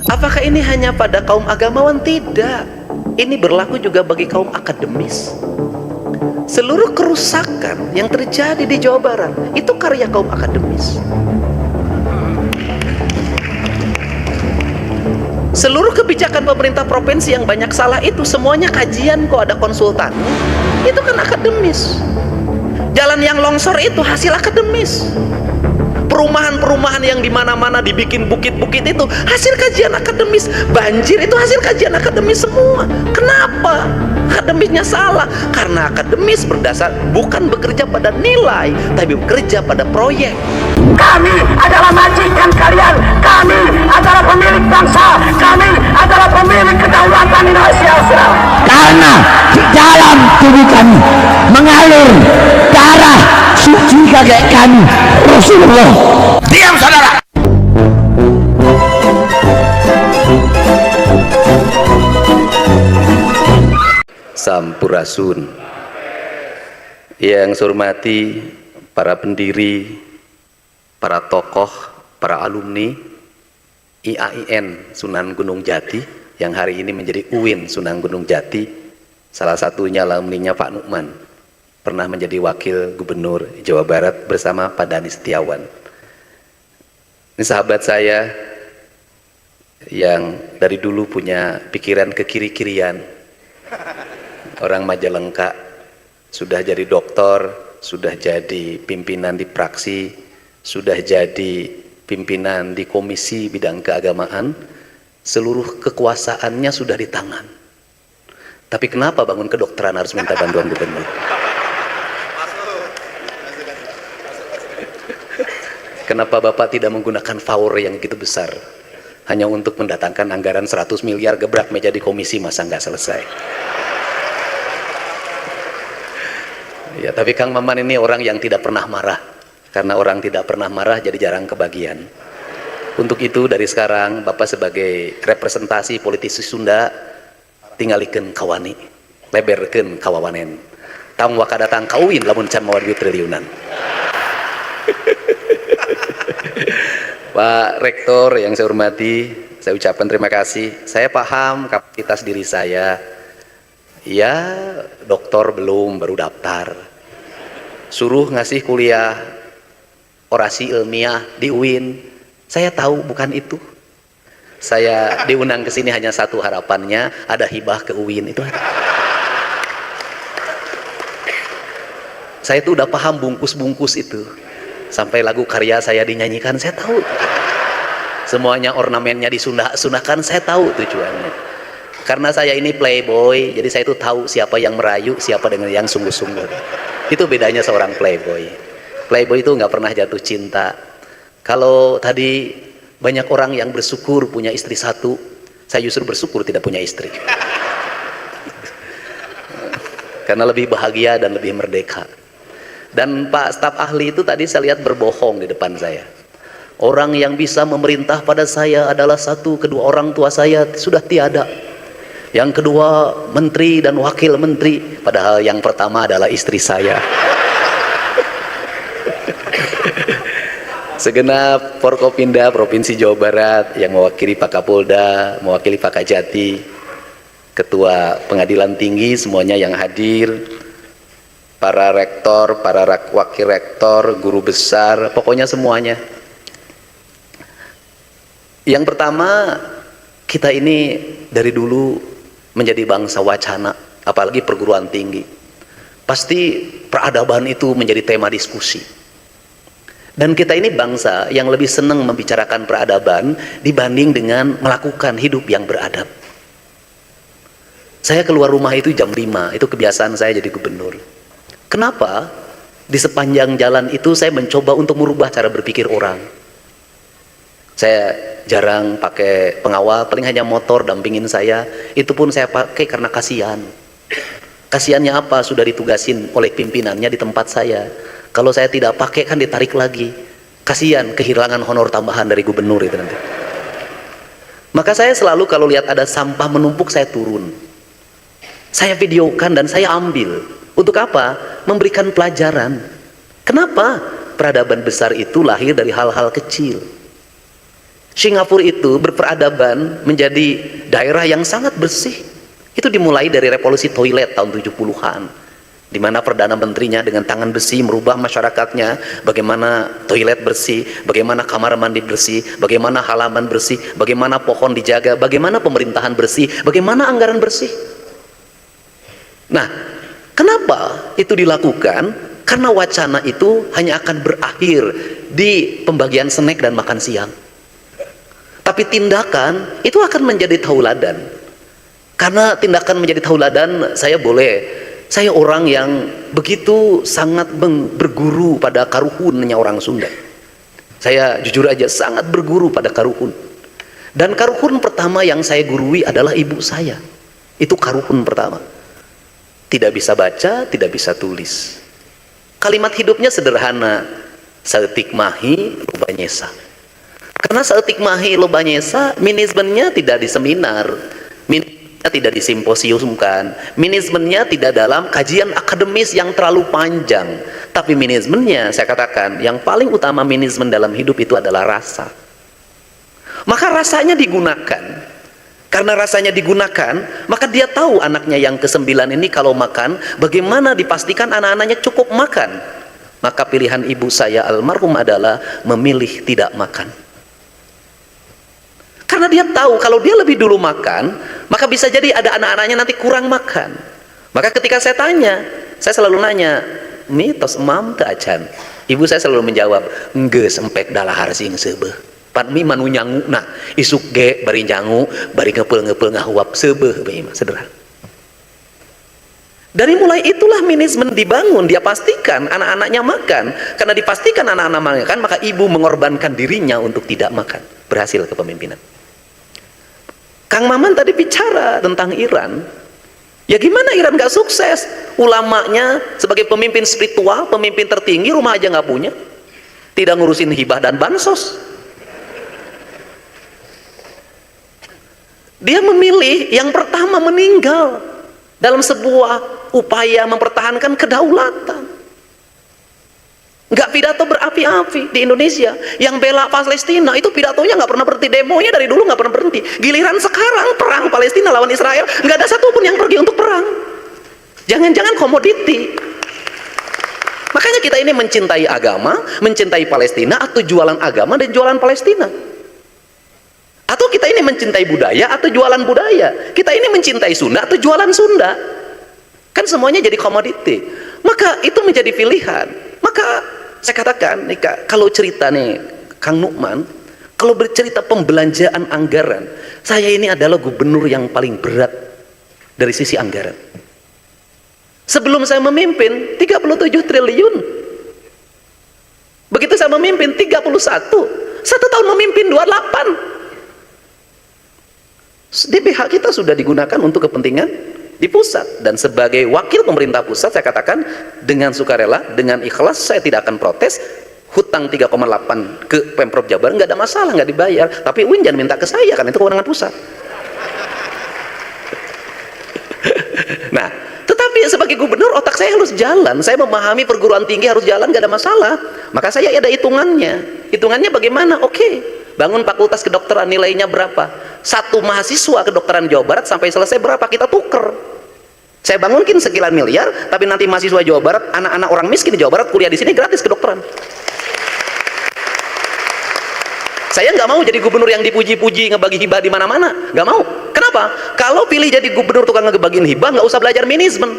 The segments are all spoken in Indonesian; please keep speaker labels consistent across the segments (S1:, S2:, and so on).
S1: Apakah ini hanya pada kaum agamawan? Tidak. Ini berlaku juga bagi kaum akademis. Seluruh kerusakan yang terjadi di Jawa Barat itu karya kaum akademis. Seluruh kebijakan pemerintah provinsi yang banyak salah itu semuanya kajian kok, ada konsultan. Itu kan akademis. Jalan yang longsor itu hasil akademis. Perumahan-perumahan yang di mana-mana dibikin bukit-bukit itu hasil kajian akademis. Banjir itu hasil kajian akademis semua. Kenapa akademisnya salah? Karena akademis berdasar bukan bekerja pada nilai, tapi bekerja pada proyek.
S2: Kami adalah majikan kalian. Kami adalah pemilik bangsa. Kami adalah pemilik kedaulatan Indonesia.
S3: Karena di dalam tubuh kami mengalir darah suci kakek kami Rasulullah.
S2: Diam saudara.
S1: Sampurasun. Yang saya hormati para pendiri, para tokoh, para alumni IAIN Sunan Gunung Jati yang hari ini menjadi UIN Sunan Gunung Jati. Salah satunya alumninya Pak Nukman, pernah menjadi wakil gubernur Jawa Barat bersama Pak Dani Setiawan. Ini sahabat saya yang dari dulu punya pikiran kekiri-kirian, orang Majalengka, sudah jadi doktor, sudah jadi pimpinan di praksi, sudah jadi pimpinan di komisi bidang keagamaan, seluruh kekuasaannya sudah di tangan. Tapi kenapa bangun kedokteran harus minta bantuan gubernur? Kenapa Bapak tidak menggunakan power yang gitu besar hanya untuk mendatangkan anggaran 100 miliar gebrak meja di komisi, masa nggak selesai? Ya, tapi Kang Maman ini orang yang tidak pernah marah. Karena orang tidak pernah marah jadi jarang kebagian. Untuk itu dari sekarang Bapak sebagai representasi politisi Sunda tingalikeun kawani, leberkeun kawawanen. Tang waka datang kawin lamun can mawar triliunan. Pak Rektor yang saya hormati, saya ucapkan terima kasih. Saya paham kapasitas diri saya. Ya, doktor belum, baru daftar. Suruh ngasih kuliah orasi ilmiah di UIN. Saya tahu bukan itu. Saya diundang ke sini hanya satu harapannya, ada hibah ke UIN, itu aja. Saya tuh udah paham bungkus-bungkus itu. Sampai lagu karya saya dinyanyikan, saya tahu. Semuanya ornamennya disunahkan, saya tahu tujuannya. Karena saya ini playboy, jadi saya itu tahu siapa yang merayu, siapa dengan yang sungguh-sungguh. Itu bedanya seorang playboy. Playboy itu nggak pernah jatuh cinta. Kalau tadi banyak orang yang bersyukur punya istri satu, saya justru bersyukur tidak punya istri. Karena lebih bahagia dan lebih merdeka. Dan Pak staf ahli itu tadi saya lihat berbohong di depan saya. Orang yang bisa memerintah pada saya adalah satu, kedua orang tua saya sudah tiada. Yang kedua menteri dan wakil menteri, padahal yang pertama adalah istri saya. Segenap Forkopimda Provinsi Jawa Barat yang mewakili Pak Kapolda, mewakili Pak Kajati, Ketua Pengadilan Tinggi, semuanya yang hadir, para rektor, para wakil rektor, guru besar, pokoknya semuanya. Yang pertama, kita ini dari dulu menjadi bangsa wacana, apalagi perguruan tinggi. Pasti peradaban itu menjadi tema diskusi. Dan kita ini bangsa yang lebih senang membicarakan peradaban dibanding dengan melakukan hidup yang beradab. Saya keluar rumah itu jam 5, itu kebiasaan saya jadi gubernur. Kenapa? Di sepanjang jalan itu saya mencoba untuk merubah cara berpikir orang. Saya jarang pakai pengawal, paling hanya motor dampingin saya. Itu pun saya pakai karena kasihan. Kasihannya apa? Sudah ditugasin oleh pimpinannya di tempat saya. Kalau saya tidak pakai kan ditarik lagi. Kasihan kehilangan honor tambahan dari gubernur itu nanti. Maka saya selalu kalau lihat ada sampah menumpuk saya turun. Saya videokan dan saya ambil. Untuk apa? Memberikan pelajaran. Kenapa? Peradaban besar itu lahir dari hal-hal kecil. Singapura itu berperadaban menjadi daerah yang sangat bersih. Itu dimulai dari revolusi toilet tahun 70-an, di mana Perdana Menterinya dengan tangan besi merubah masyarakatnya, bagaimana toilet bersih, bagaimana kamar mandi bersih, bagaimana halaman bersih, bagaimana pohon dijaga, bagaimana pemerintahan bersih, bagaimana anggaran bersih. Nah, kenapa itu dilakukan? Karena wacana itu hanya akan berakhir di pembagian snack dan makan siang. Tapi tindakan itu akan menjadi tauladan. Karena tindakan menjadi tauladan, saya orang yang begitu sangat berguru pada karuhunnya orang Sunda. Saya jujur aja sangat berguru pada karuhun. Dan karuhun pertama yang saya gurui adalah ibu saya. Itu karuhun pertama. Tidak bisa baca, tidak bisa tulis. Kalimat hidupnya sederhana. Saeutik mahi loba nyesa. Karena saeutik mahi loba nyesa, manajemennya tidak di seminar, tidak disimposiumkan, manajemennya tidak dalam kajian akademis yang terlalu panjang, tapi manajemennya, saya katakan, yang paling utama manajemen dalam hidup itu adalah rasa. Maka rasanya digunakan. Karena rasanya digunakan, maka dia tahu anaknya yang ke-9 ini kalau makan, bagaimana dipastikan anak-anaknya cukup makan. Maka pilihan ibu saya almarhum adalah memilih tidak makan. Karena dia tahu kalau dia lebih dulu makan, maka bisa jadi ada anak-anaknya nanti kurang makan. Maka ketika saya tanya, saya selalu nanya, mitos mam teu acan? Ibu saya selalu menjawab, geus empek dalahar sing seubeuh. Pan mi manu nyangu, nah isuk ge bari nyangu, bari ngepeul-ngepeul ngahuap seubeuh bae mah sederhana. Dari mulai itulah manajemen dibangun, dia pastikan anak-anaknya makan. Karena dipastikan anak-anak makan, maka ibu mengorbankan dirinya untuk tidak makan. Berhasil kepemimpinan. Kang Maman tadi bicara tentang Iran. Ya gimana Iran gak sukses? Ulamanya sebagai pemimpin spiritual, pemimpin tertinggi, rumah aja gak punya. Tidak ngurusin hibah dan bansos. Dia memilih yang pertama meninggal dalam sebuah upaya mempertahankan kedaulatan. Nggak pidato berapi-api di Indonesia. Yang bela Palestina itu pidatonya nggak pernah berhenti, demonya dari dulu nggak pernah berhenti. Giliran sekarang perang Palestina lawan Israel, nggak ada satupun yang pergi untuk perang. Jangan-jangan komoditi. Makanya kita ini mencintai agama, mencintai Palestina, atau jualan agama dan jualan Palestina. Atau kita ini mencintai budaya atau jualan budaya. Kita ini mencintai Sunda atau jualan Sunda. Kan semuanya jadi komoditi. Maka itu menjadi pilihan. Maka saya katakan nih Kak, kalau cerita nih Kang Nukman, kalau bercerita pembelanjaan anggaran, saya ini adalah gubernur yang paling berat dari sisi anggaran. Sebelum saya memimpin 37 triliun. Begitu saya memimpin 31, 1 tahun memimpin 28. DPH kita sudah digunakan untuk kepentingan di pusat, dan sebagai wakil pemerintah pusat saya katakan dengan sukarela, dengan ikhlas, saya tidak akan protes. Hutang 3,8 ke Pemprov Jabar nggak ada masalah, nggak dibayar, tapi Win jangan minta ke saya, kan itu kewenangan pusat. Nah, tetapi sebagai gubernur otak saya harus jalan, saya memahami perguruan tinggi harus jalan, nggak ada masalah. Maka saya ada hitungannya bagaimana? Oke, bangun fakultas kedokteran, nilainya berapa? Satu mahasiswa kedokteran Jawa Barat sampai selesai berapa, kita tuker. Saya bangunkin sekian miliar, tapi nanti mahasiswa Jawa Barat, anak-anak orang miskin di Jawa Barat kuliah di sini gratis kedokteran. Saya nggak mau jadi gubernur yang dipuji-puji ngebagi hibah di mana-mana, nggak mau. Kenapa? Kalau pilih jadi gubernur tukang ngebagiin hibah, nggak usah belajar manajemen,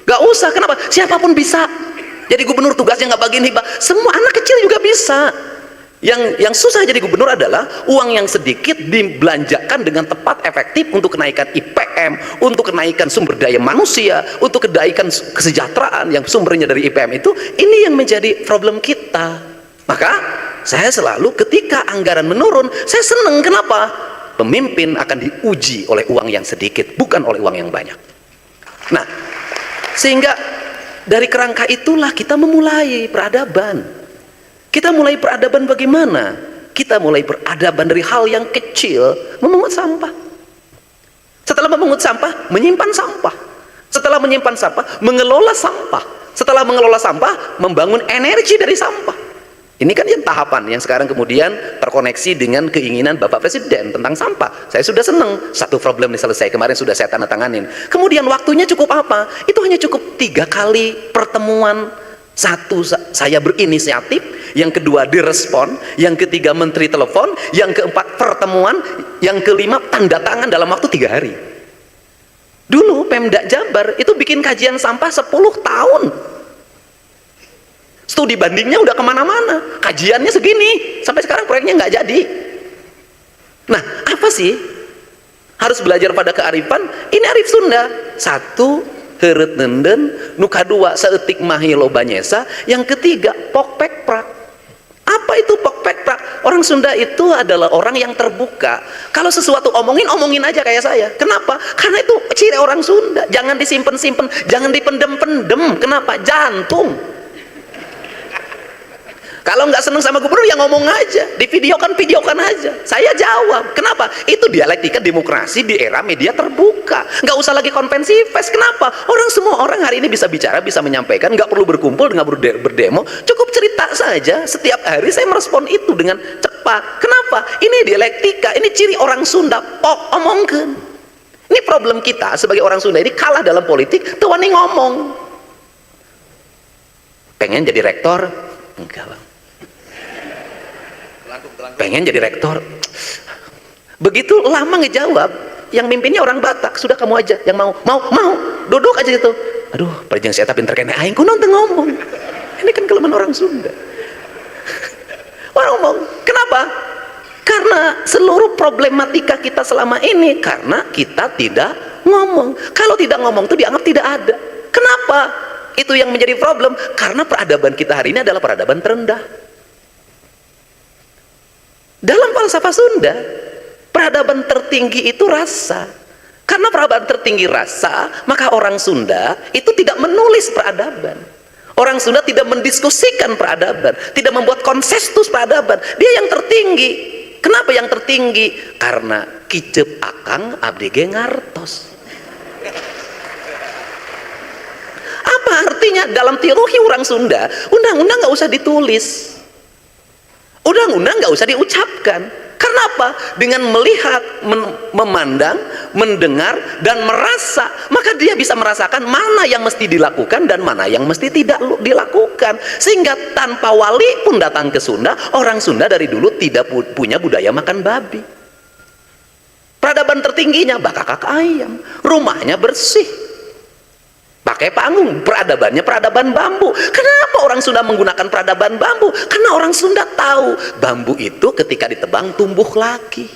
S1: nggak usah. Kenapa? Siapapun bisa jadi gubernur, tugasnya nggak bagiin hibah. Semua anak kecil juga bisa. Yang susah jadi gubernur adalah uang yang sedikit dibelanjakan dengan tepat, efektif untuk kenaikan IPM, untuk kenaikan sumber daya manusia, untuk kenaikan kesejahteraan yang sumbernya dari IPM itu. Ini yang menjadi problem kita. Maka saya selalu ketika anggaran menurun, saya senang. Kenapa? Pemimpin akan diuji oleh uang yang sedikit, bukan oleh uang yang banyak. Nah, sehingga dari kerangka itulah kita memulai peradaban. Kita mulai peradaban bagaimana? Kita mulai peradaban dari hal yang kecil, memungut sampah. Setelah memungut sampah, menyimpan sampah. Setelah menyimpan sampah, mengelola sampah. Setelah mengelola sampah, membangun energi dari sampah. Ini kan yang tahapan yang sekarang kemudian terkoneksi dengan keinginan Bapak Presiden tentang sampah. Saya sudah senang, satu problem diselesai, kemarin sudah saya tanda tanganin. Kemudian waktunya cukup apa? Itu hanya cukup 3 kali pertemuan. Satu, saya berinisiatif, yang kedua direspon, yang ketiga menteri telepon, yang keempat pertemuan, yang kelima tanda tangan dalam waktu 3 hari. Dulu Pemda Jabar itu bikin kajian sampah 10 tahun. Studi bandingnya udah kemana-mana, kajiannya segini, sampai sekarang proyeknya nggak jadi. Nah, apa sih? Harus belajar pada kearifan. Ini arif Sunda. 1, heureut nenden, nu kadua saeutik mahi loba nyesa, yang ketiga pokpekprak. Apa itu pokpekprak? Orang Sunda itu adalah orang yang terbuka. Kalau sesuatu omongin aja kayak saya. Kenapa? Karena itu ciri orang Sunda. Jangan disimpen-simpen, jangan dipendem-pendem. Kenapa? Jantung. Kalau nggak seneng sama gubernur ya ngomong aja, videokan aja. Saya jawab. Kenapa? Itu dialektika demokrasi di era media terbuka. Nggak usah lagi konvensi pers. Kenapa? Semua orang hari ini bisa bicara, bisa menyampaikan, nggak perlu berkumpul, nggak perlu berdemo. Cukup cerita saja. Setiap hari saya merespon itu dengan cepat. Kenapa? Ini dialektika. Ini ciri orang Sunda. Omongkeun. Ini problem kita sebagai orang Sunda ini kalah dalam politik. Tuh wani ngomong. Pengen jadi rektor? Enggak, Bang. Pengen jadi rektor. Begitu lama ngejawab, yang mimpinnya orang Batak. Sudah kamu aja yang mau duduk aja gitu. Aduh, parjeng saya tapi terkena aing kuno teu ngomong. Ini kan kelemahan orang Sunda. Orang ngomong. Kenapa? Karena seluruh problematika kita selama ini karena kita tidak ngomong. Kalau tidak ngomong itu dianggap tidak ada. Kenapa? Itu yang menjadi problem. Karena peradaban kita hari ini adalah peradaban terendah. Dalam falsafah Sunda, peradaban tertinggi itu rasa. Karena peradaban tertinggi rasa, maka orang Sunda itu tidak menulis peradaban. Orang Sunda tidak mendiskusikan peradaban, tidak membuat konsensus peradaban. Dia yang tertinggi. Kenapa yang tertinggi? Karena kicep akang abdi ge ngartos. Apa artinya? Dalam teologi orang Sunda, undang-undang nggak usah ditulis. Undang-undang nggak usah diucapkan. Karena apa? Dengan melihat, memandang, mendengar, dan merasa, maka dia bisa merasakan mana yang mesti dilakukan dan mana yang mesti tidak dilakukan. Sehingga tanpa wali pun datang ke Sunda, orang Sunda dari dulu tidak punya budaya makan babi. Peradaban tertingginya bakakak ayam, rumahnya bersih, pakai panggung, peradabannya peradaban bambu. Kenapa orang Sunda menggunakan peradaban bambu? Karena orang Sunda tahu bambu itu ketika ditebang tumbuh lagi.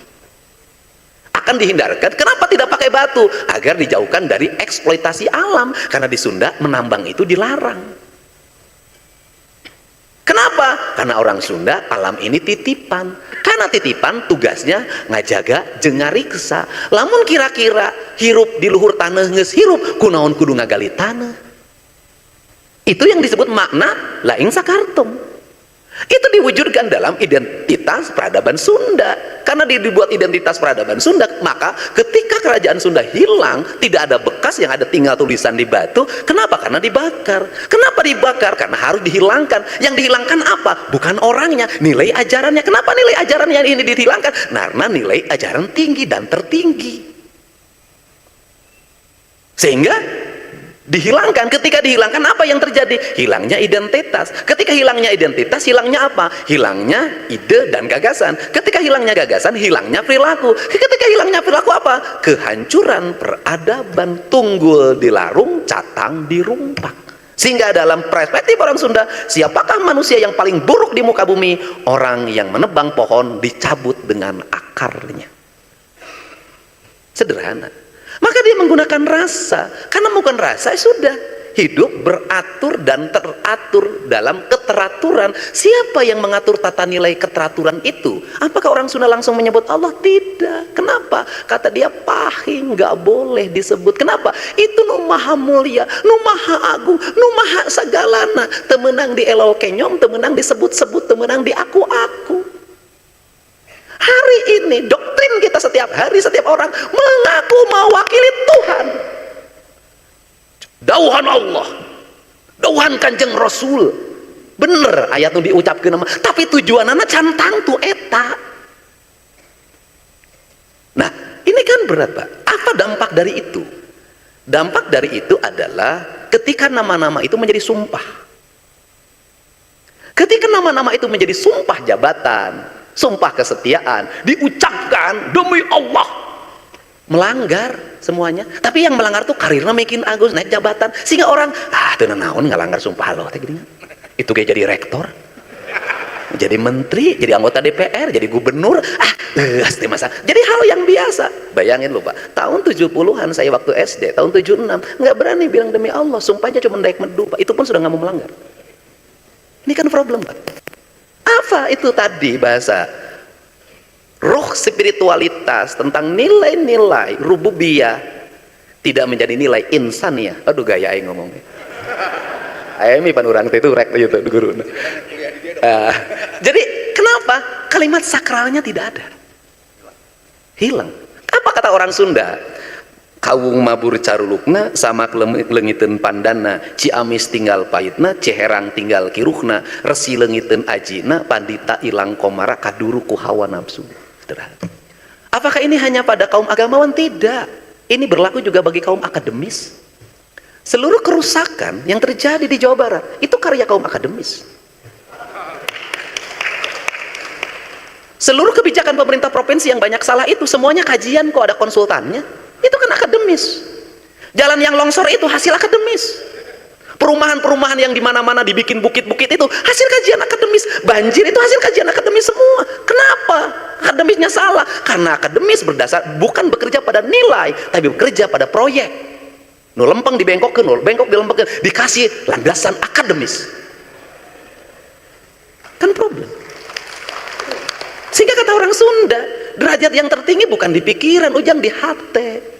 S1: Akan dihindarkan. Kenapa tidak pakai batu? Agar dijauhkan dari eksploitasi alam. Karena di Sunda menambang itu dilarang. Kenapa? Karena orang Sunda alam ini titipan. Karena titipan tugasnya ngajaga jeung ngariksa. Lamun kira-kira hirup di luhur tanah geus hirup, kunaon kudu ngagali tanah. Itu yang disebut makna laing sakartom. Itu diwujudkan dalam identitas peradaban Sunda. Karena dibuat identitas peradaban Sunda, maka ketika kerajaan Sunda hilang, tidak ada bekas, yang ada tinggal tulisan di batu. Kenapa? Karena dibakar. Kenapa dibakar? Karena harus dihilangkan. Yang dihilangkan apa? Bukan orangnya, nilai ajarannya. Kenapa nilai ajarannya ini dihilangkan? Karena nilai ajaran tinggi dan tertinggi. Sehingga dihilangkan. Ketika dihilangkan, apa yang terjadi? Hilangnya identitas. Ketika hilangnya identitas, hilangnya apa? Hilangnya ide dan gagasan. Ketika hilangnya gagasan, hilangnya perilaku. Ketika hilangnya perilaku apa? Kehancuran peradaban. Tunggul dilarung, catang dirumpak. Sehingga dalam perspektif orang Sunda, siapakah manusia yang paling buruk di muka bumi? Orang yang menebang pohon dicabut dengan akarnya. Sederhana. Maka dia menggunakan rasa. Karena bukan rasa, sudah hidup beratur dan teratur dalam keteraturan. Siapa yang mengatur tata nilai keteraturan itu? Apakah orang Sunda langsung menyebut Allah? Tidak. Kenapa? Kata dia pahing, nggak boleh disebut. Kenapa? Itu nu maha mulia, nu maha agung, nu maha sagalana. Temenang di elol kenyong, temenang disebut-sebut, temenang di aku-aku. Hari ini doktrin kita setiap hari, setiap orang mengaku mewakili Tuhan. Dauhan Allah, dauhan Kanjeng Rasul, Bener ayat nu diucapkeun nama, tapi tujuanana cantang tuh eta. Nah, ini kan berat, Pak. Apa dampak dari itu? Dampak dari itu adalah ketika nama-nama itu menjadi sumpah. Ketika nama-nama itu menjadi sumpah jabatan, sumpah kesetiaan, diucapkan demi Allah, melanggar semuanya. Tapi yang melanggar tuh karirnya makin agus, naik jabatan, sehingga orang teu naon ngalanggar sumpah Allah teh geuningan. Itu kayak jadi rektor, jadi menteri, jadi anggota DPR, jadi gubernur, pasti masa. Jadi hal yang biasa. Bayangin loh Pak, tahun 70-an saya waktu SD, tahun 76, nggak berani bilang demi Allah, sumpahnya cuma naik medu Pak, itu pun sudah nggak mau melanggar. Ini kan problem Pak. Apa itu tadi bahasa? Roh spiritualitas tentang nilai-nilai rububiyah tidak menjadi nilai insaniyah. Aduh gaya aing ngomongnya. Aimi pan urang teh itu rek gitu guru. Jadi kenapa kalimat sakralnya tidak ada? Hilang. Apa kata orang Sunda? Kawung mabur carulukna sama leungiteun pandana, Ciamis tinggal pahitna, Ciherang tinggal kiruhna, resi leungiteun ajina, pandita ilang komara kaduru ku hawa nafsu. Apakah ini hanya pada kaum agamawan? Tidak. Ini berlaku juga bagi kaum akademis. Seluruh kerusakan yang terjadi di Jawa Barat itu karya kaum akademis. Seluruh kebijakan pemerintah provinsi yang banyak salah itu semuanya kajian kok, ada konsultannya. Itu kan akademis. Jalan yang longsor itu hasil akademis. Perumahan-perumahan yang di mana-mana dibikin bukit-bukit itu hasil kajian akademis. Banjir itu hasil kajian akademis semua. Kenapa akademisnya salah? Karena akademis berdasar bukan bekerja pada nilai, tapi bekerja pada proyek. Nu lempeng di bengkok ke nol, bengkok di lempeng dikasih landasan akademis. Kan problem. Sehingga kata orang Sunda, derajat yang tertinggi bukan di pikiran, ujang di hati.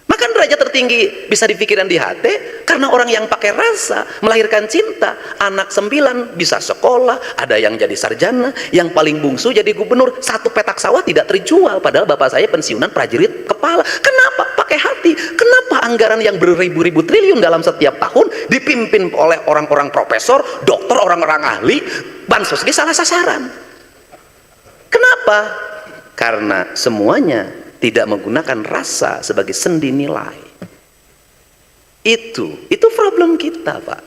S1: Maka derajat tertinggi bisa di pikiran di hati karena orang yang pakai rasa melahirkan cinta. Anak 9 bisa sekolah, ada yang jadi sarjana, yang paling bungsu jadi gubernur. Satu petak sawah tidak terjual, padahal bapak saya pensiunan prajurit kepala. Kenapa? Pakai hati. Kenapa anggaran yang beribu-ribu triliun dalam setiap tahun dipimpin oleh orang-orang profesor, dokter, orang-orang ahli, bansos ini salah sasaran? Kenapa? Karena semuanya tidak menggunakan rasa sebagai sendi nilai. Itu problem kita Pak.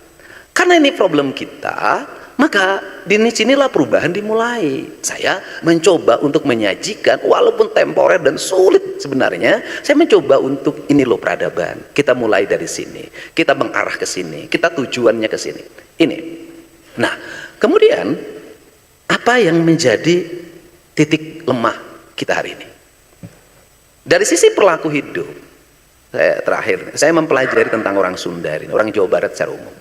S1: Karena ini problem kita, maka di sinilah perubahan dimulai. Saya mencoba untuk menyajikan, walaupun temporer dan sulit sebenarnya, saya mencoba untuk ini loh peradaban. Kita mulai dari sini, kita mengarah ke sini, kita tujuannya ke sini. Ini. Nah, kemudian apa yang menjadi titik lemah kita hari ini? Dari sisi perilaku hidup, saya mempelajari tentang orang Sunda ini, orang Jawa Barat secara umum.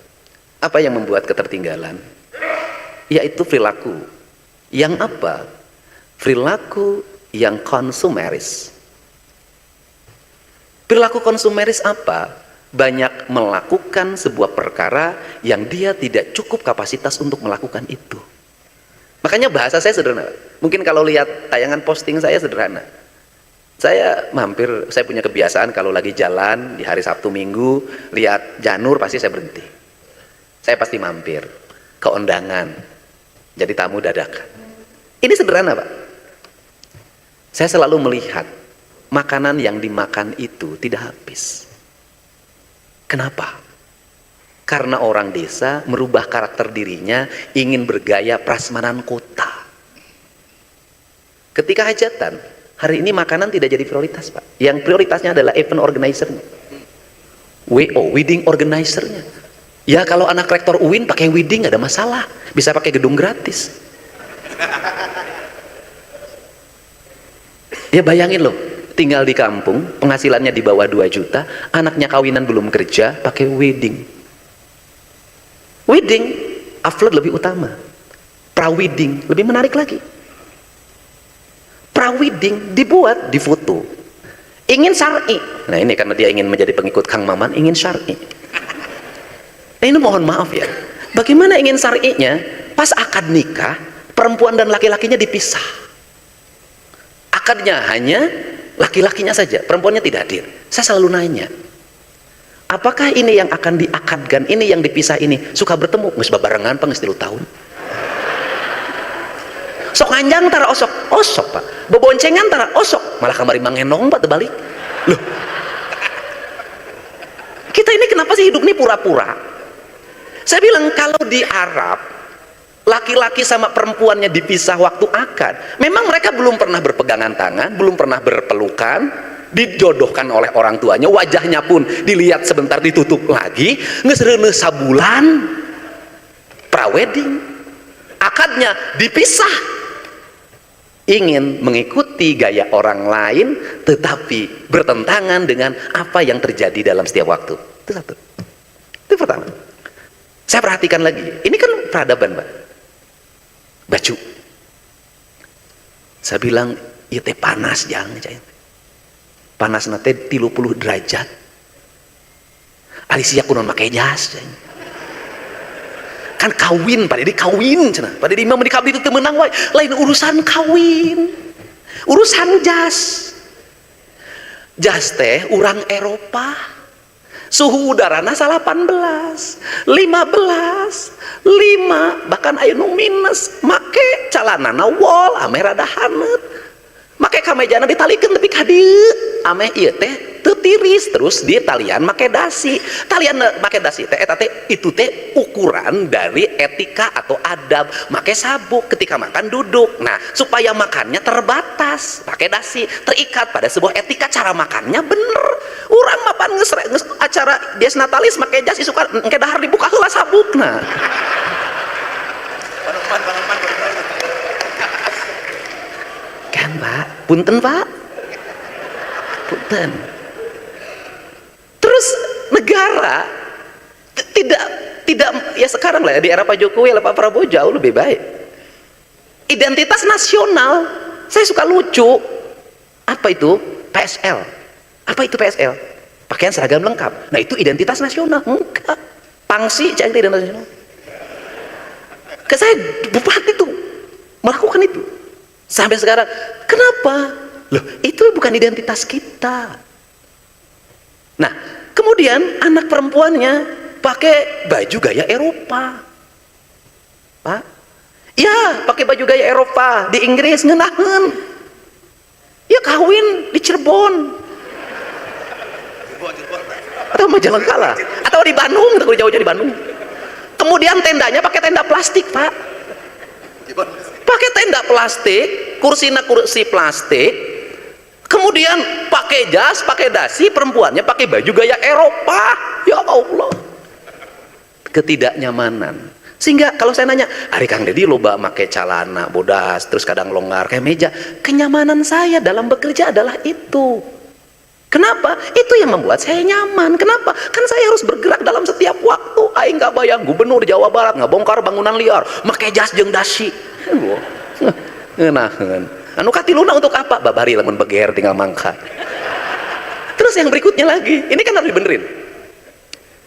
S1: Apa yang membuat ketertinggalan? Yaitu perilaku yang apa? Perilaku yang konsumeris. Perilaku konsumeris apa? Banyak melakukan sebuah perkara yang dia tidak cukup kapasitas untuk melakukan itu. Makanya bahasa saya sederhana. Mungkin kalau lihat tayangan posting saya sederhana. Saya punya kebiasaan kalau lagi jalan di hari Sabtu Minggu, lihat janur pasti saya berhenti. Saya pasti mampir ke undangan, jadi tamu dadakan. Ini sederhana Pak. Saya selalu melihat makanan yang dimakan itu tidak habis. Kenapa? Karena orang desa merubah karakter dirinya, ingin bergaya prasmanan kota. Ketika hajatan, hari ini makanan tidak jadi prioritas Pak. Yang prioritasnya adalah event organizer-nya. WO, wedding organizer-nya. Ya kalau anak rektor UIN pakai wedding gak ada masalah. Bisa pakai gedung gratis. Ya bayangin loh, tinggal di kampung, penghasilannya di bawah 2 juta, anaknya kawinan belum kerja, pakai wedding. Wedding, upload lebih utama. Pra-wedding, lebih menarik lagi. Pra-wedding dibuat, difoto. Ingin syar'i. Nah ini karena dia ingin menjadi pengikut Kang Maman, ingin syar'i. Nah ini mohon maaf ya. Bagaimana ingin syar'inya? Pas akad nikah, perempuan dan laki-lakinya dipisah. Akadnya hanya laki-lakinya saja, perempuannya tidak hadir. Saya selalu nanya, Apakah ini yang akan diakadkan, ini yang dipisah ini suka bertemu geus babarengan geus 3 tahun. Sok anjang tara osok Pak, beboncengan tara osok, malah kamari mangenong Pak terbalik. Loh, kita ini kenapa sih hidup ini pura-pura? Saya bilang kalau di Arab laki-laki sama perempuannya dipisah waktu akad, memang mereka belum pernah berpegangan tangan, belum pernah berpelukan, dijodohkan oleh orang tuanya, wajahnya pun dilihat sebentar ditutup lagi, geus reuneuh sabulan prawedding, akadnya dipisah. Ingin mengikuti gaya orang lain tetapi bertentangan dengan apa yang terjadi dalam setiap waktu. Itu satu. Itu pertama. Saya perhatikan lagi, ini kan peradaban Pak, baju. Saya bilang ieu teh panas jang, panas nate 30 derajat. Ari sia kunaon make jas jang. Kan kawin pada di kawin cenah, pada di imam di kabdi itu menang wae, lain urusan kawin, urusan jas teh urang Eropa, suhu udarana 18, 15, 5, bahkan aya nu minus, make calanana wol ame rada haneut, make kamejana ditalikeun tepi ka dieu, ame ieu teh teu tiris, terus di talian make dasi. Talian make dasi teh eta teh itu teh ukuran dari etika atau adab, make sabuk ketika makan duduk. Nah, supaya makannya terbatas, pakai dasi, terikat pada sebuah etika cara makannya bener. Urang mapan geus acara dies natalis make jas suka engke dahar dibuka heula sabukna. Kan Pak, punten Pak. Punten. Terus negara tidak ya sekarang lah ya, di era Pak Jokowi atau Pak Prabowo jauh lebih baik. Identitas nasional, saya suka lucu. Apa itu? PSL. Apa itu PSL? Pakaian seragam lengkap. Nah itu identitas nasional. Enggak. Pangsi cak identitas nasional. Ke saya bupati tuh melakukan itu. Sampai sekarang, kenapa? Loh, itu bukan identitas kita. Nah, kemudian anak perempuannya pakai baju gaya Eropa. Pak, ya pakai baju gaya Eropa di Inggris ngenahen. Ya kawin di Cirebon. Atau Majalengka atau di Bandung, atau jauh-jauh di Bandung. Kemudian tendanya pakai tenda plastik, Pak. Pakai tenda plastik, kursi plastik. Kemudian pakai jas, pakai dasi, perempuannya pakai baju gaya Eropa. Ya Allah, ketidaknyamanan. Sehingga kalau saya nanya, Ari Kang Deddy loba pakai celana bodas, terus kadang longgar kayak meja. Kenyamanan saya dalam bekerja adalah itu. Kenapa? Itu yang membuat saya nyaman. Kenapa? Kan saya harus bergerak dalam setiap waktu. Aing nggak bayang gubernur Jawa Barat ngebongkar bangunan liar, pakai jas jeung dasi. Nah, anu katiluna untuk apa? Babari lamun beger tinggal mangka. Terus yang berikutnya lagi, ini kan harus dibenerin.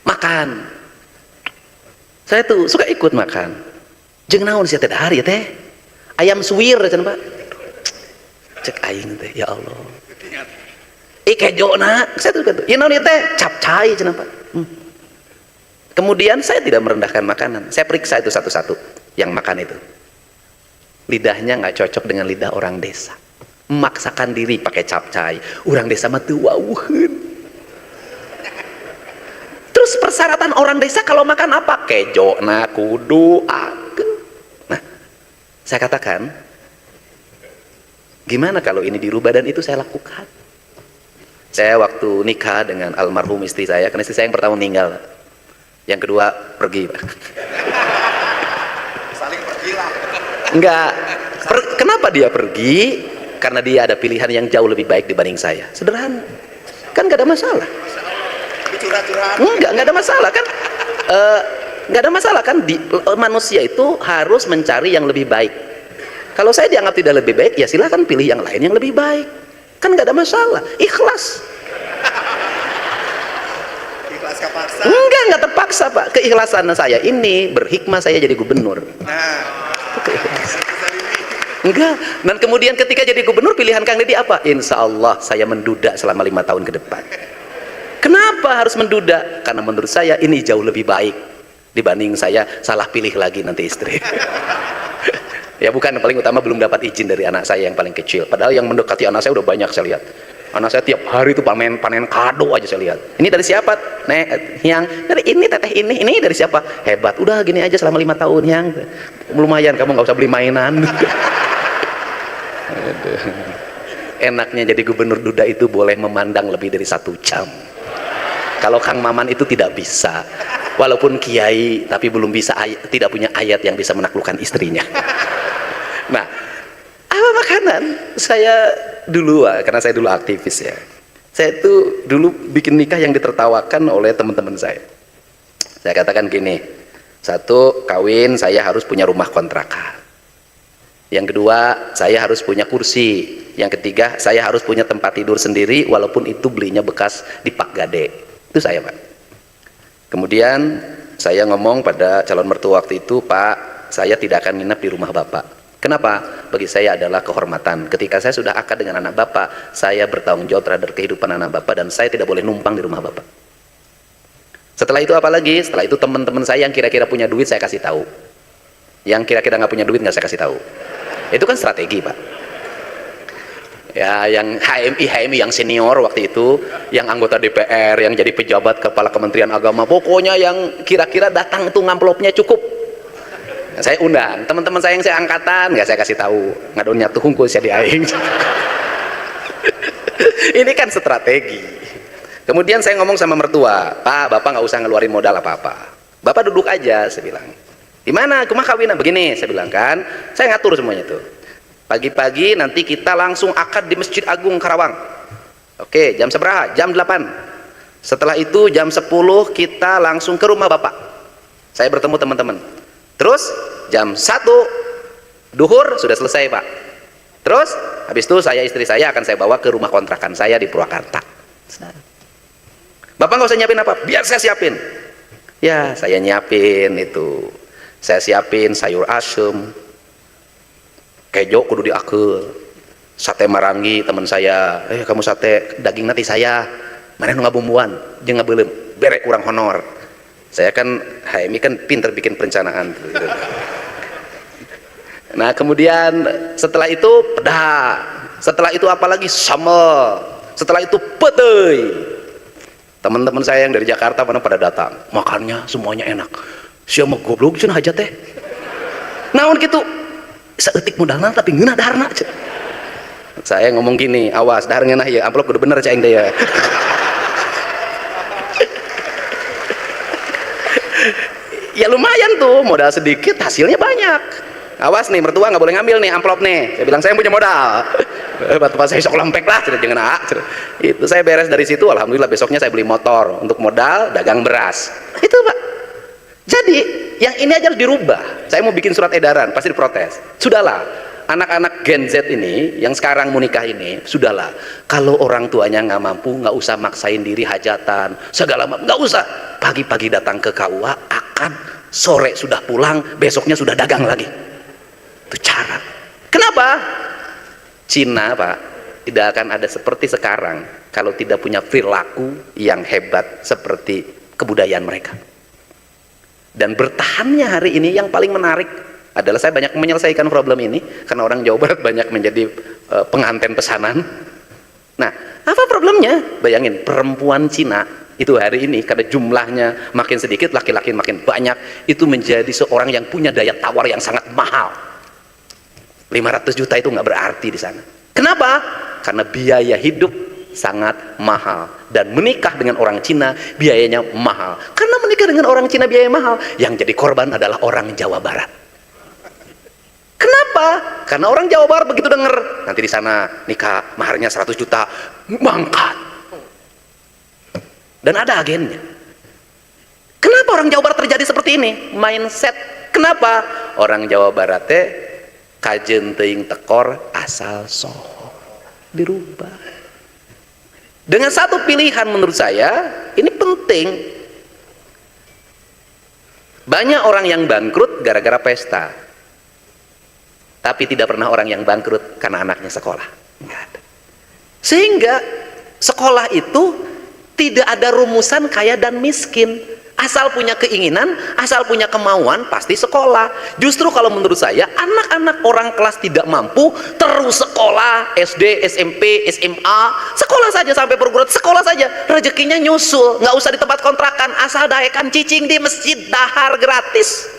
S1: Makan. Saya tuh suka ikut makan. Jeung naon sia teh dahar ya teh? Ayam suwir cenah Pak. Cek aing teh, ya Allah. Kejona, saya tuh ya naon teh? Capcay cenah Pak. Kemudian saya tidak merendahkan makanan. Saya periksa itu satu-satu yang makan itu. Lidahnya nggak cocok dengan lidah orang desa, memaksakan diri pakai capcay. Orang desa mah teu wawuheun. Terus persyaratan orang desa kalau makan apa? Kejona kudu ageng. Nah, saya katakan, gimana kalau ini dirubah, dan itu saya lakukan. Saya waktu nikah dengan almarhum istri saya, karena istri saya yang pertama meninggal, yang kedua pergi.
S4: Saling pergi lah.
S1: Enggak. Kenapa dia pergi? Karena dia ada pilihan yang jauh lebih baik dibanding saya. Sederhana. Kan nggak ada masalah. Nggak ada masalah kan? Nggak ada masalah kan? Manusia itu harus mencari yang lebih baik. Kalau saya dianggap tidak lebih baik, ya silahkan pilih yang lain yang lebih baik. Kan nggak ada masalah. Ikhlas.
S4: Ikhlas kepaksa.
S1: Nggak terpaksa Pak. Keikhlasan saya ini berhikmah saya jadi gubernur. Enggak. Dan kemudian ketika jadi gubernur, pilihan Kang Deddy apa? Insya Allah saya menduda selama 5 tahun ke depan. Kenapa harus menduda? Karena menurut saya ini jauh lebih baik dibanding saya salah pilih lagi nanti istri. Ya bukan, paling utama belum dapat izin dari anak saya yang paling kecil. Padahal yang mendekati anak saya udah banyak saya lihat. Anak saya tiap hari itu panen kado aja saya lihat. Ini dari siapa? Nek, yang dari ini, teteh ini dari siapa? Hebat. Udah gini aja selama 5 tahun yang lumayan, kamu nggak usah beli mainan. Enaknya jadi gubernur duda itu boleh memandang lebih dari 1 jam. Kalau Kang Maman itu tidak bisa, walaupun kiai tapi belum bisa, tidak punya ayat yang bisa menaklukkan istrinya. Nah, apa makanan? Saya dulu, karena saya dulu aktivis ya, saya itu dulu bikin nikah yang ditertawakan oleh teman-teman saya. Saya katakan gini, 1, kawin saya harus punya rumah kontrakan. Yang kedua, saya harus punya kursi. Yang ketiga, saya harus punya tempat tidur sendiri, walaupun itu belinya bekas di Pak Gade. Itu saya, Pak. Kemudian saya ngomong pada calon mertua waktu itu, Pak, saya tidak akan nginep di rumah Bapak. Kenapa? Bagi saya adalah kehormatan. Ketika saya sudah akad dengan anak Bapak, saya bertanggung jawab terhadap kehidupan anak Bapak, dan saya tidak boleh numpang di rumah Bapak. Setelah itu apa lagi? Setelah itu teman-teman saya yang kira-kira punya duit saya kasih tahu. Yang kira-kira nggak punya duit nggak saya kasih tahu. Itu kan strategi, Pak. Ya, yang HMI yang senior waktu itu, yang anggota DPR, yang jadi pejabat kepala Kementerian Agama, pokoknya yang kira-kira datang itu ngamplopnya cukup. Saya undang teman-teman saya yang saya angkatan, nggak saya kasih tahu, ngadonya tuh hungkul saya diaing. Ini kan strategi. Kemudian saya ngomong sama mertua, Pak, Bapak nggak usah ngeluarin modal apa-apa, Bapak duduk aja, saya bilang. Di mana? Kumaha kawinan? Begini, saya bilang kan, saya ngatur semuanya tuh. Pagi-pagi nanti kita langsung akad di Masjid Agung Karawang. Oke, jam seberapa? Jam 8. Setelah itu jam 10 kita langsung ke rumah Bapak. Saya bertemu teman-teman. Terus jam 1 duhur sudah selesai, Pak. Terus habis itu istri saya akan saya bawa ke rumah kontrakan saya di Purwakarta. Bapak nggak usah nyiapin apa, biar saya siapin. Ya, saya nyiapin itu. Saya siapin sayur asem, kejo kudu diakeul, sate marangi teman saya, kamu sate daging nanti saya, mana nu ngabumbuan, jeung ngabeulem, bere kurang honor. Saya kan HMI kan pinter bikin perencanaan gitu. Nah kemudian setelah itu pedah, setelah itu apalagi sambal, setelah itu petei. Teman-teman saya yang dari Jakarta pada datang, makannya semuanya enak. Siapa goblok cenah hajat teh. Naon gitu, saeutik modalna tapi ngeunah daharna. Saya ngomong gini, awas dahar ngeunah ya, amplop kudu bener cai teh ya. Ya lumayan tuh, modal sedikit hasilnya banyak. Awas nih mertua nggak boleh ngambil nih amplop nih. Saya bilang saya punya modal. Bapak saya sok lempek lah, jangan itu saya beres dari situ. Alhamdulillah besoknya saya beli motor untuk modal dagang beras. Itu Pak. Jadi yang ini aja harus dirubah. Saya mau bikin surat edaran, pasti diprotes. Sudahlah, anak-anak Gen Z ini yang sekarang mau nikah ini, sudahlah. Kalau orang tuanya nggak mampu, nggak usah maksain diri hajatan, segala macam, nggak usah. Pagi-pagi datang ke KUA, akan sore sudah pulang, besoknya sudah dagang lagi. Itu cara. Kenapa? Cina, Pak, tidak akan ada seperti sekarang kalau tidak punya perilaku yang hebat seperti kebudayaan mereka. Dan bertahannya hari ini yang paling menarik adalah saya banyak menyelesaikan problem ini karena orang Jawa Barat banyak menjadi pengantin pesanan. Nah, apa problemnya? Bayangin, perempuan Cina itu hari ini karena jumlahnya makin sedikit, laki-laki makin banyak, itu menjadi seorang yang punya daya tawar yang sangat mahal. 500 juta itu nggak berarti di sana. Kenapa? Karena biaya hidup sangat mahal, dan menikah dengan orang Cina biayanya mahal. Karena menikah dengan orang Cina biaya mahal, yang jadi korban adalah orang Jawa Barat. Kenapa? Karena orang Jawa Barat begitu denger nanti di sana nikah maharnya 100 juta, mangkat. Dan ada agennya. Kenapa orang Jawa Barat terjadi seperti ini? Mindset. Kenapa? Orang Jawa Barat teh kajen teuing tekor asal soho. Dirubah. Dengan satu pilihan menurut saya, ini penting. Banyak orang yang bangkrut gara-gara pesta. Tapi tidak pernah orang yang bangkrut karena anaknya sekolah. Nggak ada. Sehingga sekolah itu Tidak ada rumusan kaya dan miskin. Asal punya keinginan, asal punya kemauan, pasti sekolah. Justru kalau menurut saya, anak-anak orang kelas tidak mampu terus sekolah, SD, SMP, SMA, sekolah saja sampai perguruan, sekolah saja, rezekinya nyusul, nggak usah di tempat kontrakan, asal daekan cicing di masjid, dahar gratis.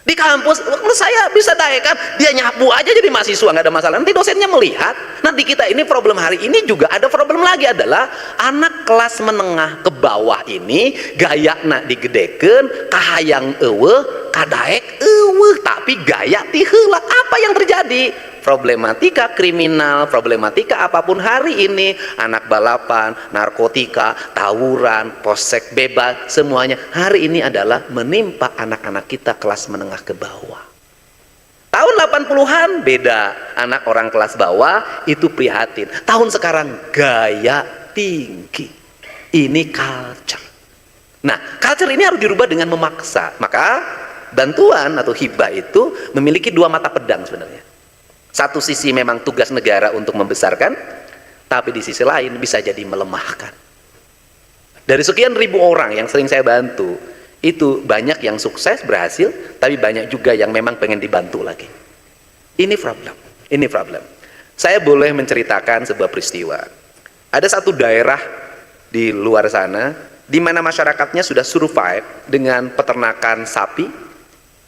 S1: Di kampus, menurut saya bisa daekan, dia nyapu aja jadi mahasiswa, nggak ada masalah. Nanti dosennya melihat. Nanti kita ini problem hari ini juga ada problem lagi, adalah anak kelas menengah ke bawah ini gaya nak digedeken, kahayang eueuh, kadaek eueuh, tapi gaya ti heula. Apa yang terjadi? Problematika kriminal, problematika apapun hari ini, anak balapan, narkotika, tawuran, posek bebas, semuanya hari ini adalah menimpa anak-anak kita kelas menengah ke bawah. Tahun 80-an beda, anak orang kelas bawah itu prihatin. Tahun sekarang gaya tinggi. Ini culture. Nah, culture ini harus dirubah dengan memaksa. Maka bantuan atau hibah itu memiliki dua mata pedang sebenarnya. Satu sisi memang tugas negara untuk membesarkan, tapi di sisi lain bisa jadi melemahkan. Dari sekian ribu orang yang sering saya bantu, itu banyak yang sukses, berhasil, tapi banyak juga yang memang pengen dibantu lagi. Ini problem, ini problem. Saya boleh menceritakan sebuah peristiwa. Ada satu daerah di luar sana, di mana masyarakatnya sudah survive dengan peternakan sapi,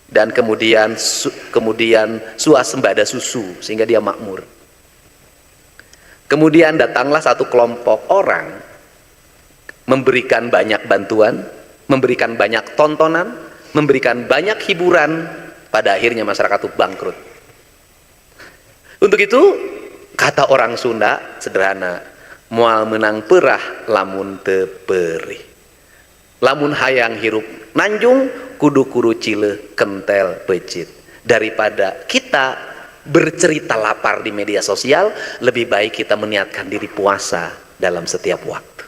S1: dan kemudian swasembada susu, sehingga dia makmur. Kemudian datanglah satu kelompok orang memberikan banyak bantuan, memberikan banyak tontonan, memberikan banyak hiburan, pada akhirnya masyarakat itu bangkrut. Untuk itu kata orang Sunda sederhana, moal menang perah lamun teu perih. Lamun hayang hirup nanjung kudu kuru cile kentel becit. Daripada kita bercerita lapar di media sosial, lebih baik kita meniatkan diri puasa dalam setiap waktu.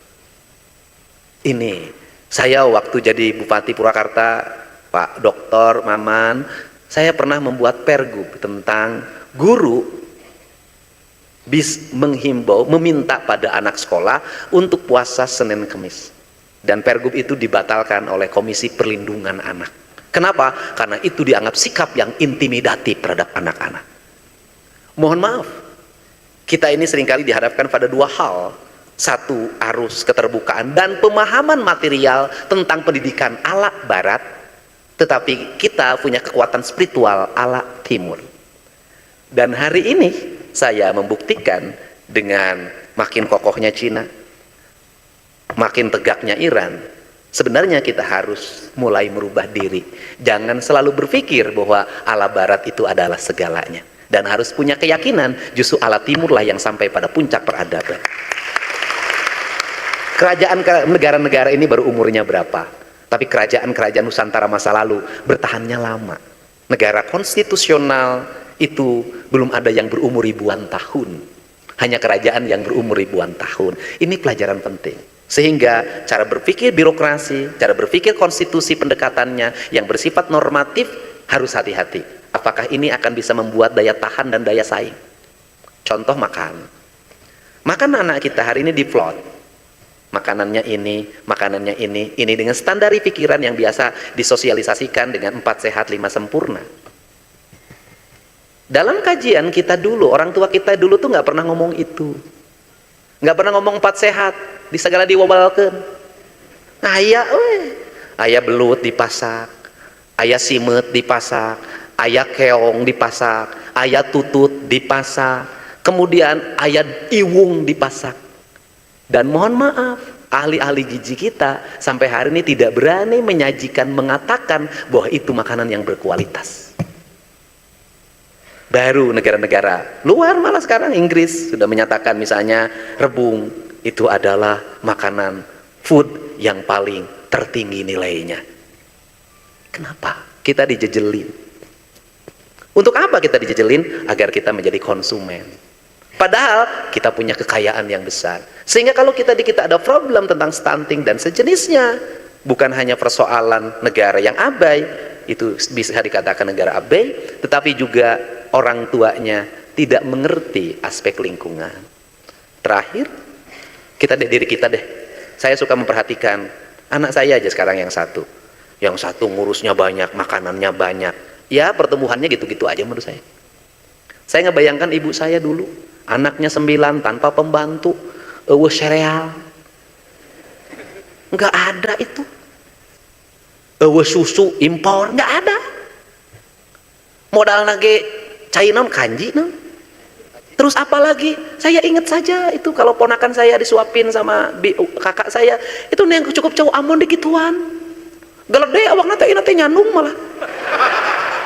S1: Ini saya waktu jadi Bupati Purwakarta, Pak Dr. Maman, saya pernah membuat pergub tentang guru menghimbau, meminta pada anak sekolah untuk puasa Senin Kemis. Dan pergub itu dibatalkan oleh Komisi Perlindungan Anak. Kenapa? Karena itu dianggap sikap yang intimidatif terhadap anak-anak. Mohon maaf, kita ini seringkali dihadapkan pada dua hal. Satu, arus keterbukaan dan pemahaman material tentang pendidikan ala Barat, tetapi kita punya kekuatan spiritual ala Timur. Dan hari ini saya membuktikan dengan makin kokohnya Cina, makin tegaknya Iran, sebenarnya kita harus mulai merubah diri. Jangan selalu berpikir bahwa ala Barat itu adalah segalanya, dan harus punya keyakinan justru ala Timur lah yang sampai pada puncak peradaban. Kerajaan negara-negara ini baru umurnya berapa, tapi kerajaan-kerajaan Nusantara masa lalu bertahannya lama. Negara konstitusional itu belum ada yang berumur ribuan tahun, hanya kerajaan yang berumur ribuan tahun. Ini pelajaran penting. Sehingga cara berpikir birokrasi, cara berpikir konstitusi pendekatannya yang bersifat normatif harus hati-hati. Apakah ini akan bisa membuat daya tahan dan daya saing? Contoh makan. Makan anak kita hari ini diplot. Makanannya ini dengan standar pikiran yang biasa disosialisasikan dengan 4 sehat 5 sempurna. Dalam kajian kita dulu, orang tua kita dulu tuh nggak pernah ngomong itu. Nggak pernah ngomong 4 sehat, di segala diwabalkeun. Aya belut dipasak, aya simet dipasak, aya keong dipasak, aya tutut dipasak, kemudian aya iwung dipasak. Dan mohon maaf, ahli-ahli gizi kita sampai hari ini tidak berani menyajikan, mengatakan bahwa itu makanan yang berkualitas. Baru negara-negara luar, malah sekarang Inggris sudah menyatakan misalnya rebung itu adalah makanan food yang paling tertinggi nilainya. Kenapa? Kita dijejelin. Untuk apa kita dijejelin? Agar kita menjadi konsumen. Padahal kita punya kekayaan yang besar. Sehingga kalau kita ada problem tentang stunting dan sejenisnya, bukan hanya persoalan negara yang abai, itu bisa dikatakan negara abai, tetapi juga orang tuanya tidak mengerti aspek lingkungan. Terakhir, diri kita deh. Saya suka memperhatikan anak saya aja sekarang yang satu ngurusnya banyak, makanannya banyak, ya pertumbuhannya gitu-gitu aja menurut saya. Saya ngebayangkan ibu saya dulu, anaknya 9 tanpa pembantu, sereal nggak ada itu, susu impor nggak ada, modal nage cainon kanji non. Terus apa lagi? Saya ingat saja itu kalau ponakan saya disuapin sama kakak saya, itu yang cukup cowok amon dikituan. Gelede awak nate nyandung malah.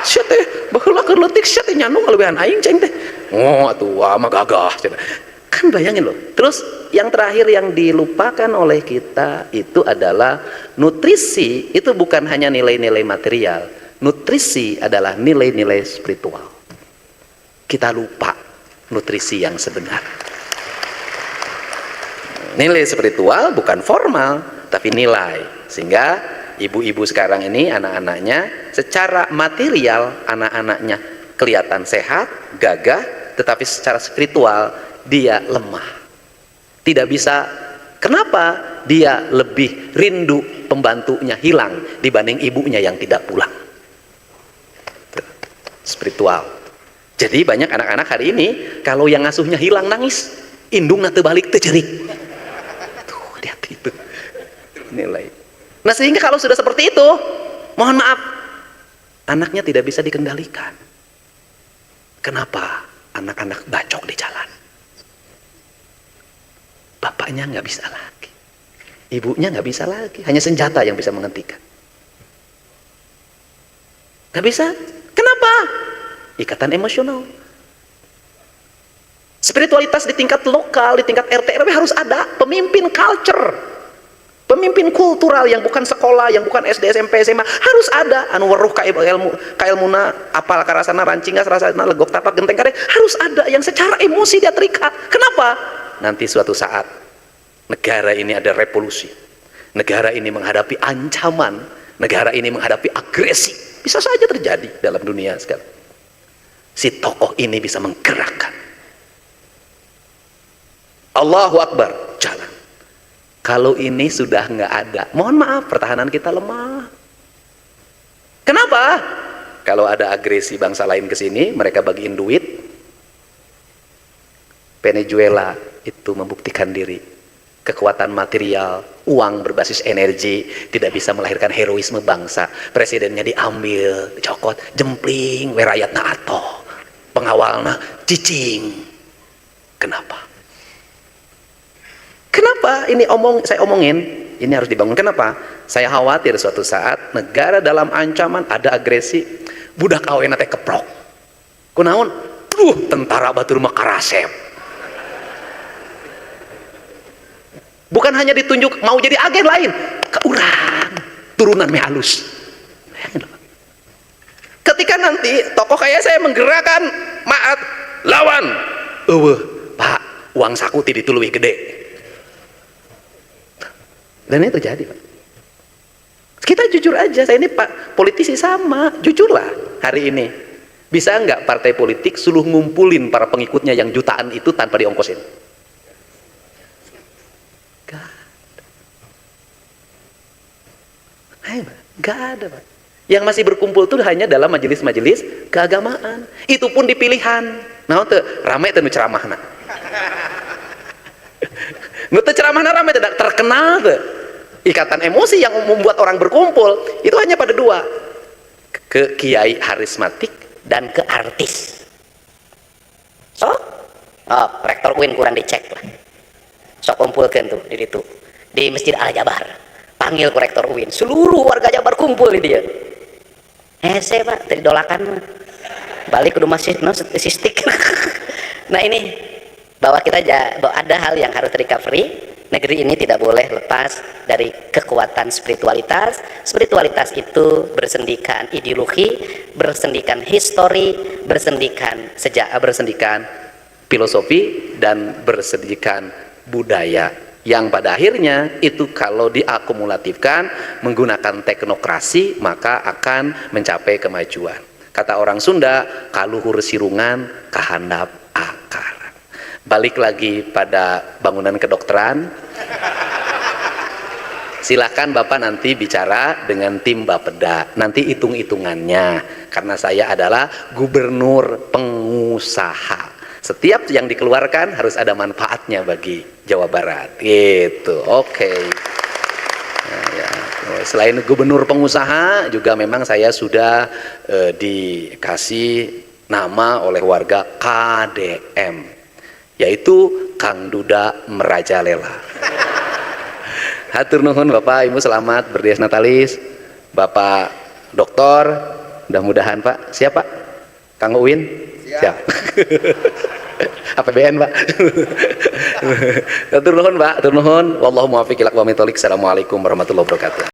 S1: Sia teh baheula keur leutik sia teh nyandung leuwehan aing ceng teh. Oh atuh mah gagah. Kan bayangin loh. Terus yang terakhir yang dilupakan oleh kita itu adalah nutrisi itu bukan hanya nilai-nilai material. Nutrisi adalah nilai-nilai spiritual. Kita lupa nutrisi yang sebenar. Nilai spiritual bukan formal, tapi nilai. Sehingga ibu-ibu sekarang ini anak-anaknya secara material anak-anaknya kelihatan sehat, gagah, tetapi secara spiritual dia lemah. Tidak bisa. Kenapa? Dia lebih rindu pembantunya hilang dibanding ibunya yang tidak pulang. Spiritual. Jadi banyak anak-anak hari ini kalau yang ngasuhnya hilang nangis, indung teu balik teu cerik. Tuh, hati-hati itu. Nilai. Nah, sehingga kalau sudah seperti itu, mohon maaf, anaknya tidak bisa dikendalikan. Kenapa? Anak-anak bacok di jalan. Bapaknya nggak bisa lagi. Ibunya nggak bisa lagi. Hanya senjata yang bisa menghentikan. Nggak bisa. Kenapa? Ikatan emosional. Spiritualitas di tingkat lokal, di tingkat RT RW harus ada pemimpin culture, pemimpin kultural yang bukan sekolah, yang bukan SD SMP SMA, harus ada. Anu weruh ka ilmuna apal karasana rancingas rasana legok tapak genteng kare, harus ada yang secara emosi dia terikat. Kenapa? Nanti suatu saat negara ini ada revolusi, negara ini menghadapi ancaman, negara ini menghadapi agresi, bisa saja terjadi dalam dunia sekarang. Si tokoh ini bisa menggerakkan. Allahu Akbar, jalan. Kalau ini sudah nggak ada, mohon maaf, pertahanan kita lemah. Kenapa? Kalau ada agresi bangsa lain ke sini, mereka bagiin duit. Venezuela itu membuktikan diri. Kekuatan material, uang berbasis energi tidak bisa melahirkan heroisme bangsa. Presidennya diambil, dicokot, jempling, werayatna atoh. Pengawalnya cicing. Kenapa? Kenapa ini saya omongin? Ini harus dibangun. Kenapa? Saya khawatir suatu saat negara dalam ancaman ada agresi, budak awena teh keprok. Kunaon? Tentara batur mah karasep. Bukan hanya ditunjuk mau jadi agen lain, ke urang turunan meh halus. Ketika nanti tokoh kayak saya menggerakkan maat lawan, Pak, uang saku ti ditu leuwih gede. Dan itu terjadi, Pak. Kita jujur aja, saya ini Pak politisi sama, jujurlah hari ini. Bisa nggak partai politik suruh ngumpulin para pengikutnya yang jutaan itu tanpa diongkosin? Gak ada, Pak. Yang masih berkumpul itu hanya dalam majelis-majelis keagamaan. Itu pun di pilihan. Nah, tuh rame tuh ceramahna. Nu teu ceramahna rame tidak terkenal tuh. Ikatan emosi yang membuat orang berkumpul itu hanya pada dua, ke kiai harismatik dan ke artis.
S5: Rektor UIN kurang dicek lah. Sok kumpulkan tuh di situ di Masjid Al Jabar. Panggil ku rektor UIN, seluruh warga Jabar kumpul di dia. Hese Pak, tadi dolakan balik ke rumah sistik. Nah ini bahwa ada hal yang harus recovery. Negeri ini tidak boleh lepas dari kekuatan spiritualitas. Spiritualitas itu bersendikan ideologi, bersendikan histori, bersendikan sejarah, bersendikan filosofi, dan bersendikan budaya. Yang pada akhirnya itu kalau diakumulatifkan menggunakan teknokrasi maka akan mencapai kemajuan. Kata orang Sunda, kaluhur sirungan kahandap akar. Balik lagi pada bangunan kedokteran.
S1: Silahkan Bapak nanti bicara dengan tim Bapeda, nanti hitung-hitungannya, karena saya adalah gubernur pengusaha. Setiap yang dikeluarkan harus ada manfaatnya bagi Jawa Barat, gitu. Oke. Nah, ya. Selain gubernur pengusaha, juga memang saya sudah dikasih nama oleh warga KDM, yaitu Kang Duda Merajalela. Hatur nuhun Bapak Ibu, selamat berdias Natalis. Bapak Doktor, mudah-mudahan Pak, siapa? Kang Uwin? Siap. APBN Pak. Hatur nuhun Pak, hatur nuhun. Wallahu muwaffiq ila aqwamit thoriq. Assalamualaikum warahmatullahi wabarakatuh.